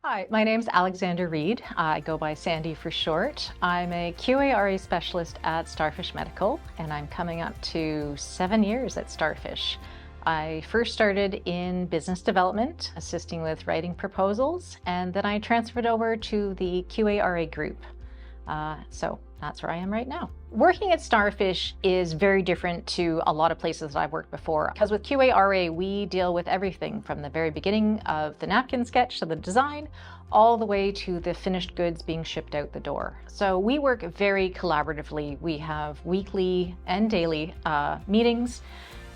Hi, my name's Alexandra Reid. I go by Sandy for short. I'm a QA/RA specialist at StarFish Medical, and I'm coming up to 7 years at StarFish. I first started in business development, assisting with writing proposals, and then I transferred over to the QA/RA group. So that's where I am right now. Working at StarFish is very different to a lot of places that I've worked before, because with QA/RA, we deal with everything from the very beginning of the napkin sketch, so the design, all the way to the finished goods being shipped out the door. So we work very collaboratively. We have weekly and daily meetings,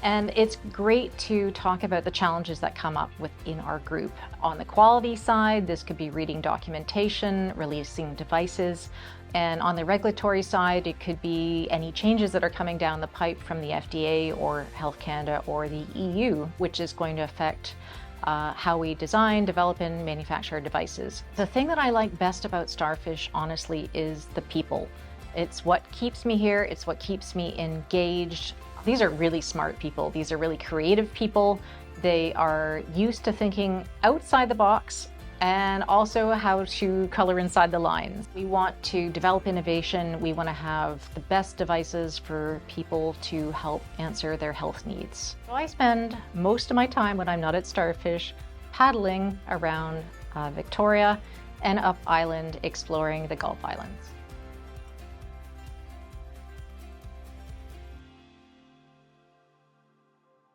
and it's great to talk about the challenges that come up within our group. On the quality side, this could be reading documentation, releasing devices, and on the regulatory side, it could be any changes that are coming down the pipe from the FDA or Health Canada or the EU, which is going to affect how we design, develop, and manufacture devices. The thing that I like best about StarFish, honestly, is the people. It's what keeps me here. It's what keeps me engaged. These are really smart people. These are really creative people. They are used to thinking outside the box and also how to color inside the lines. We want to develop innovation. We want to have the best devices for people to help answer their health needs. So I spend most of my time when I'm not at StarFish paddling around Victoria and up island exploring the Gulf Islands.